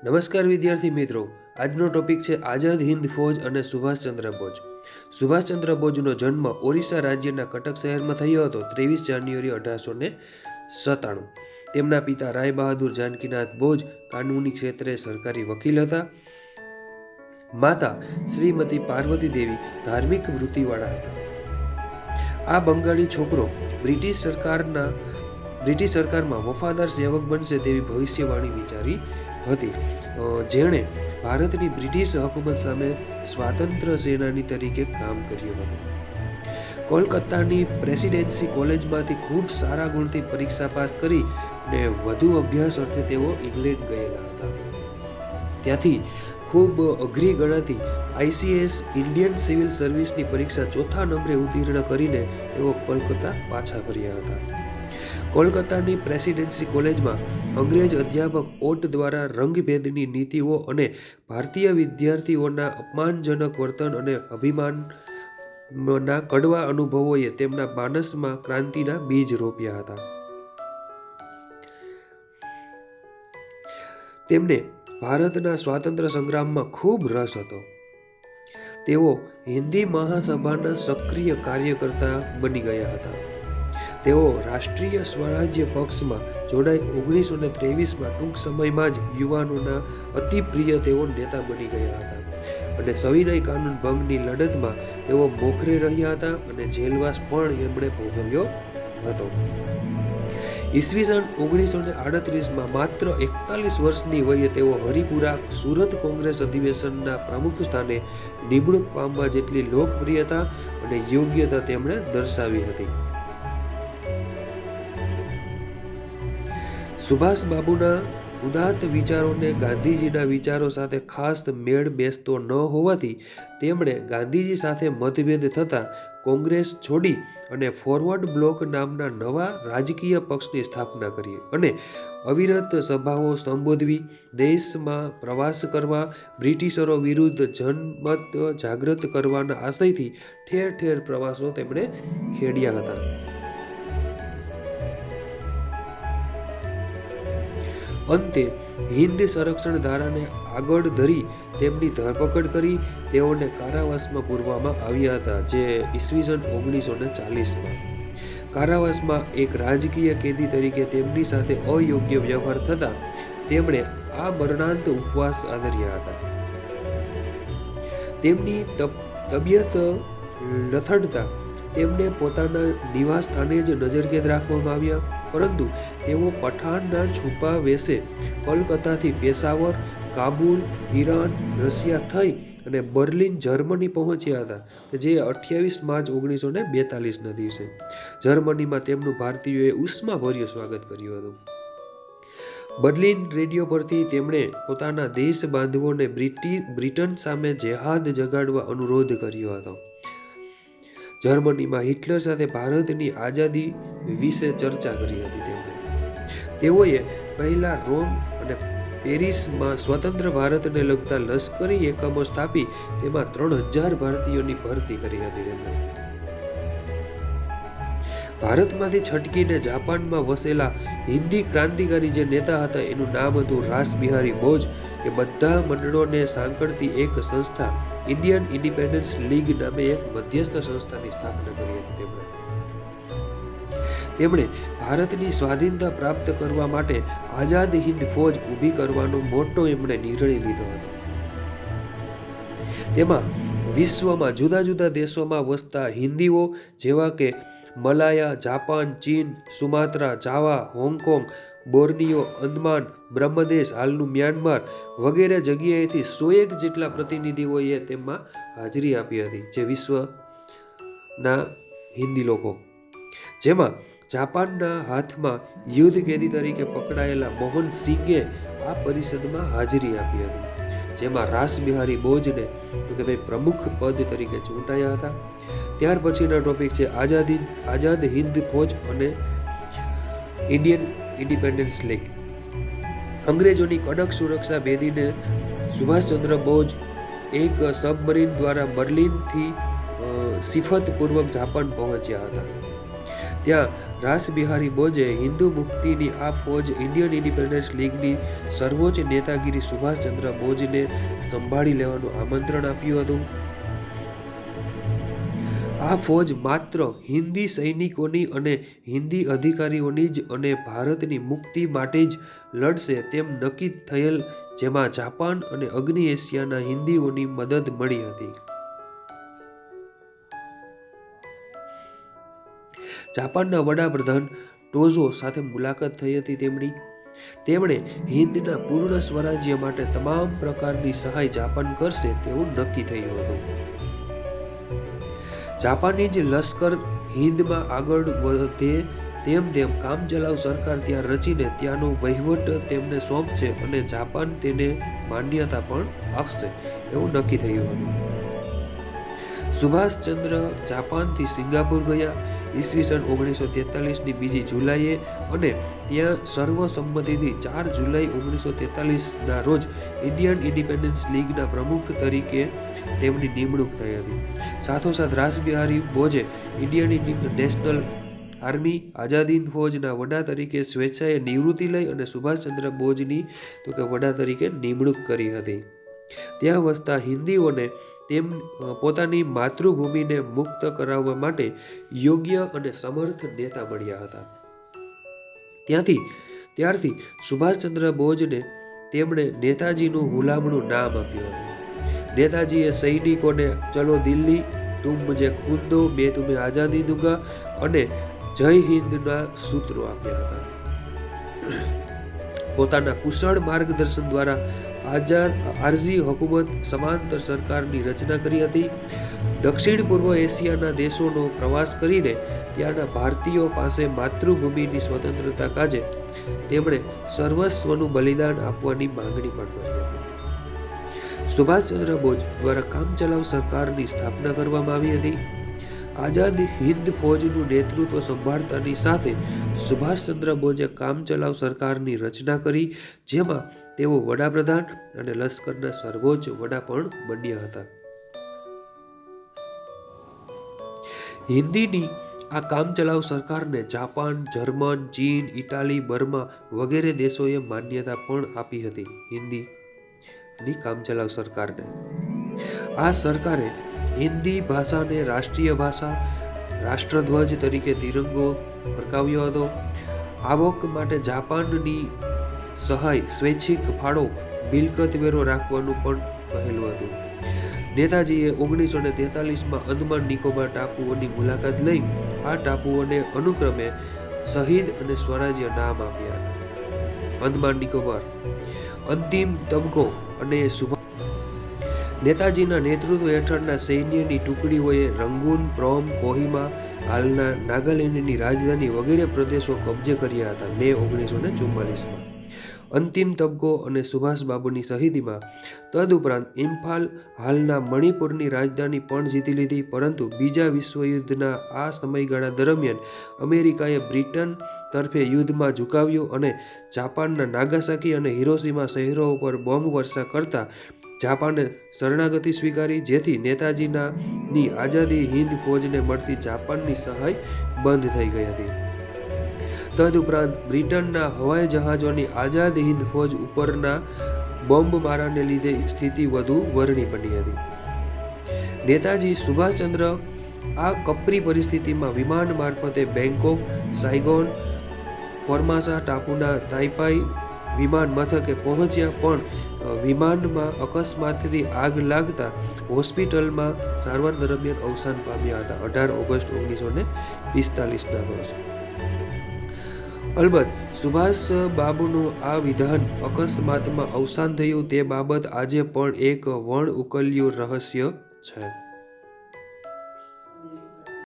નમસ્કાર વિદ્યાર્થી મિત્રો, આજનો ટોપિક છે આઝાદ હિન્દ ફૌજ અને સુભાષચંદ્ર બોઝ. સુભાષચંદ્ર બોઝનો જન્મ ઓરિસ્સા રાજ્યના કટક શહેરમાં થયો હતો 23 જાન્યુઆરી 1897. તેમના પિતા રાય બહાદુર જાનકીનાથ બોઝ કાનૂની ક્ષેત્રે સરકારી વકીલ હતા. માતા શ્રીમતી પાર્વતી દેવી ધાર્મિક વૃત્તિવાળા હતા. આ બંગાળી છોકરો બ્રિટિશ સરકારમાં વફાદાર સેવક બનશે તેવી ભવિષ્યવાણી વિચારી હતી, જેણે ભારતની બ્રિટિશ હુકુમત સામે સ્વાતંત્ર્ય સેનાની તરીકે કામ કર્યું હતું. કોલકાતાની પ્રેસિડેન્સી કોલેજમાંથી ખૂબ સારા ગુણથી પરીક્ષા પાસ કરી અને વધુ અભ્યાસ અર્થે તેઓ ઇંગ્લેન્ડ ગયેલા હતા. ત્યાંથી ખૂબ અઘરી ગણાતી ICS ઇન્ડિયન સિવિલ સર્વિસની પરીક્ષા ચોથા નંબરે ઉત્તીર્ણ કરીને તેઓ કોલકાતા પાછા ફર્યા હતા. કોલકાતાની પ્રેસિડેન્સી કોલેજમાં અંગ્રેજ અધ્યાપક ઓટ દ્વારા રંગભેદની નીતિઓ અને ભારતીય વિદ્યાર્થીઓના અપમાનજનક વર્તન અને અભિમાનના કડવા અનુભવોએ તેમના માનસમાં ક્રાંતિના બીજ રોપ્યા હતા. તેમને ભારતના સ્વાતંત્ર્ય સંગ્રામમાં ખૂબ રસ હતો. તેઓ હિન્દી મહાસભાના સક્રિય કાર્યકર્તા બની ગયા હતા. તેઓ રાષ્ટ્રીય સ્વરાજ્ય પક્ષમાં જોડાઈ 1923માં ટૂંક સમયમાં જ યુવાનોના અતિ પ્રિય તેઓ નેતા બની ગયા હતા અને સવિનય કાનૂન ભંગની લડતમાં તેઓ મોખરે રહ્યા હતા અને જેલવાસ પણ એમણે ભોગવ્યો હતો. ઈસવીસન 1938માં માત્ર 41 વર્ષની વયે તેઓ હરિપુરા સુરત કોંગ્રેસ અધિવેશનના પ્રમુખ સ્થાને નિમણૂક પામવા જેટલી લોકપ્રિયતા અને યોગ્યતા તેમણે દર્શાવી હતી. સુભાષ બાબુના ઉદાત્ત વિચારોને ગાંધીજીના વિચારો સાથે ખાસ મેળ બેસતો ન હોવાથી તેમણે ગાંધીજી સાથે મતભેદ થતાં કોંગ્રેસ છોડી અને ફોરવર્ડ બ્લોક નામના નવા રાજકીય પક્ષની સ્થાપના કરી અને અવિરત સભાઓ સંબોધવી, દેશમાં પ્રવાસ કરવા, બ્રિટિશરો વિરુદ્ધ જનમત જાગૃત કરવાના આશયથી ઠેર ઠેર પ્રવાસો તેમણે ખેડ્યા હતા. અંતે હિન્દ સંરક્ષણ ધારાને આગળ ધરી તેમની ધરપકડ કરી તેઓને કારાવાસમાં પૂરવામાં આવ્યા હતા, જે ઈસવીસન 1940માં. કારાવાસમાં એક રાજકીય કેદી તરીકે તેમની સાથે અયોગ્ય વ્યવહાર થતાં તેમણે આ મરણાંત ઉપવાસ આદર્યા હતા. તેમની તબિયત લથડતા તેમને પોતાના નિવાસ સ્થાને જ નજરકેદ રાખવામાં આવ્યા, પરંતુ તેઓ પઠાણના છુપા વેશે કોલકાતાથી પેશાવર, કાબુલ, ઈરાન, રશિયા થઈ અને બર્લિન, જર્મની પહોંચ્યા હતા, જે 28 માર્ચ 1942ના દિવસે. જર્મનીમાં તેમનું ભારતીયોએ ઉષ્માભર્યું સ્વાગત કર્યું હતું. બર્લિન રેડિયો પરથી તેમણે પોતાના દેશ બાંધવોને બ્રિટન સામે જેહાદ જગાડવા અનુરોધ કર્યો હતો. જર્મનીમાં હિટલર સાથે ભારતની આઝાદી વિશે ચર્ચા કરી હતી. તેઓએ પહેલા રોમ અને પેરિસમાં સ્વતંત્ર ભારતને લગતા લશ્કરી એકમો સ્થાપી તેમાં 3000 ભારતીયોની ભરતી કરી હતી. ભારતમાંથી છટકીને જાપાનમાં વસેલા હિન્દી ક્રાંતિકારી જે નેતા હતા એનું નામ હતું રાસ બિહારી બોઝ. એ બધા મંડળોને સાંકળતી એક સંસ્થા ઇન્ડિયન ઇન્ડિપેન્ડન્સ લીગ નામે એક મધ્યસ્થ સંસ્થાની સ્થાપના કરી હતી. તેમણે ભારતની સ્વાધીનતા પ્રાપ્ત કરવા માટે આઝાદ હિન્દ ફૌજ ઊભી કરવાનો મોટો એમણે નિર્ણય લીધો હતો. તેમાં વિશ્વમાં જુદા જુદા દેશોમાં વસતા હિન્દીઓ જેવા કે મલાયા, જાપાન, ચીન, સુમાત્રા, જાવા, હોંગકોંગ, બોર્નિયો, અંદમાન, બ્રહ્મદેશ, હાલનું મ્યાનમાર વગેરે જગ્યાએથી 101 જેટલા પ્રતિનિધિઓએ તેમાં હાજરી આપી હતી, જે વિશ્વના હિન્દી લોકો. જેમાં જાપાનના હાથમાં યુદ્ધ કેદી તરીકે પકડાયેલા મોહન સિંઘે આ પરિષદમાં હાજરી આપી હતી, જેમાં રાસ બિહારી બોઝને પ્રમુખ પદ તરીકે ચૂંટાયા હતા. ત્યાર પછીના ટોપિક છે આઝાદ હિન્દ ફૌજ અને ઇન્ડિયન ઇન્ડિપેન્ડન્સ લીગ. અંગ્રેજોની કડક સુરક્ષા ભેદીને સુભાષચંદ્ર બોઝ એક સબમરીન દ્વારા બર્લિનથી સિફતપૂર્વક જાપાન પહોંચ્યા હતા. ત્યાં રાસબિહારી બોઝે હિન્દુ મુક્તિની આ ફોજ ઇન્ડિયન ઇન્ડિપેન્ડન્સ લીગની સર્વોચ્ચ નેતાગીરી સુભાષચંદ્ર બોઝને સંભાળી લેવાનું આમંત્રણ આપ્યું હતું. આ ફોજ માત્ર હિન્દી સૈનિકોની અને હિન્દી અધિકારીઓની જ અને ભારતની મુક્તિ માટે જ લડશે તેમ નક્કી થયેલ, જેમાં જાપાન અને અગ્નિ એશિયાના હિન્દીઓની મદદ મળી હતી. જાપાનના વડાપ્રધાન ટોઝો સાથે મુલાકાત થઈ હતી. તેમણે હિન્દના પૂર્ણ સ્વરાજ્ય માટે તમામ પ્રકારની સહાય જાપાન કરશે તેવું નક્કી થયું હતું. જાપાનીઝ લશ્કર હિન્દમાં આગળ વધે તેમ કામચલાઉ સરકાર ત્યાં રચીને ત્યાંનો વહીવટ તેમને સોંપશે અને જાપાન તેને માન્યતા પણ આપશે એવું નક્કી થયું હતું. સુભાષચંદ્ર જાપાનથી સિંગાપુર ગયા ઈસવીસન 1943ની 2 જુલાઈએ અને ત્યાં સર્વસંમતિથી 4 જુલાઈ 1943ના રોજ ઇન્ડિયન ઇન્ડિપેન્ડન્સ લીગના પ્રમુખ તરીકે તેમની નિમણૂક થઈ હતી. સાથોસાથ રાસબિહારી બોઝે ઇન્ડિયન નેશનલ આર્મી આઝાદી ફૌજના વડા તરીકે સ્વેચ્છાએ નિવૃત્તિ લઈ અને સુભાષચંદ્ર બોઝની વડા તરીકે નિમણૂક કરી હતી. ત્યાં વસતા હિન્દીઓને પોતાની માતૃભૂમિને મુક્ત કરાવવા માટે યોગ્ય અને સમર્થ નેતા મળ્યા હતા. ત્યારથી સુભાષચંદ્ર બોઝને તેમણે નેતાજીનું હુલામણું નામ આપ્યું હતું. નેતાજીએ સૈનિકોને ચલો દિલ્હી, તુમ મુझे खून दो, मैं तुम्हें आजादी दूंगा અને જય હિન્દના સૂત્રો આપ્યા હતા. પોતાના કુશળ માર્ગદર્શન દ્વારા આરઝી હુકુમત સમાંતર સરકારની રચના કરી હતી. દક્ષિણ પૂર્વ એશિયાના દેશોનો પ્રવાસ કરીને ત્યાંના ભારતીયો પાસે માતૃભૂમિની સ્વતંત્રતા કાજે તેમણે સર્વસ્વનું બલિદાન આપવાની માંગણી પણ કરી હતી. સુભાષચંદ્ર બોઝ દ્વારા કામચલાઉ સરકારની સ્થાપના કરવામાં આવી હતી. આઝાદ હિન્દ ફૌજનું નેતૃત્વ સંભાળતાની સાથે સુભાષચંદ્ર બોઝે કામચલાઉ સરકારની રચના કરી, જેમાં તેઓ વડાપ્રધાન અને લશ્કરના સર્વોચ્ચ વડા પણ બન્યા હતા. હિન્દીની આ કામચલાઉ સરકારને જાપાન, જર્મન, ચીન, ઇટાલી, બર્મા વગેરે દેશોએ માન્યતા પણ આપી હતી. હિન્દીની કામચલાઉ સરકારને આ સરકારે હિન્દી ભાષાને રાષ્ટ્રીય ભાષા, રાષ્ટ્રધ્વજ તરીકે તિરંગો ફરકાવ્યો હતો. આવક માટે જાપાનની સહાય, સ્વૈચ્છિક ફાળો, મિલકત વેરો રાખવાનું પણ કહેલું હતું. નેતાજીએ 1943માં અંદમાન નિકોબાર ટાપુઓની મુલાકાત લઈ આ ટાપુઓને અનુક્રમે શહીદ અને સ્વરાજ્ય નામ આપ્યા હતા. અંદમાન નિકોબાર, અંતિમ તબકો અને નેતાજીના નેતૃત્વ હેઠળના સૈન્યની ટુકડીઓએ રંગૂન, પ્રોમ, કોહિમા, હાલના નાગાલેન્ડની રાજધાની વગેરે પ્રદેશો કબજે કર્યા હતા. મે 1944માં અંતિમ તબકો અને સુભાષબાબુની શહીદીમાં તદુપરાંત ઇમ્ફાલ, હાલના મણિપુરની રાજધાની પણ જીતી લીધી. પરંતુ બીજા વિશ્વયુદ્ધના આ સમયગાળા દરમિયાન અમેરિકાએ બ્રિટન તરફે યુદ્ધમાં ઝુકાવ્યું અને જાપાનના નાગાસાકી અને હિરોશીમા શહેરો ઉપર બોમ્બ વર્ષા કરતા જાપાને શરણાગતિ સ્વીકારી, જેથી નેતાજીની આઝાદી હિન્દ ફૌજને મળતી જાપાનની સહાય બંધ થઈ ગઈ હતી. તદુપરાંત બ્રિટનના હવાઈ જહાજોની આઝાદ હિન્દ ફૌજ ઉપરના બોમ્બમારાને લીધે સ્થિતિ વધુ વરણી બની હતી. નેતાજી સુભાષચંદ્ર આ કપરી પરિસ્થિતિમાં વિમાન મારફતે બેંકોક, સાયગોન, ફોર્માસા ટાપુના તાઇપાઈ વિમાન મથકે પહોંચ્યા, પણ વિમાનમાં અકસ્માતથી આગ લાગતા હોસ્પિટલમાં સારવાર દરમિયાન અવસાન પામ્યા હતા 18 ઓગસ્ટ 1945ના રોજ. અલબત્ત સુભાષ બાબુનું આ વિધાન અકસ્માતમાં અવસાન થયું તે બાબત આજે પણ એક વણ ઉકેલ્યું રહસ્ય છે.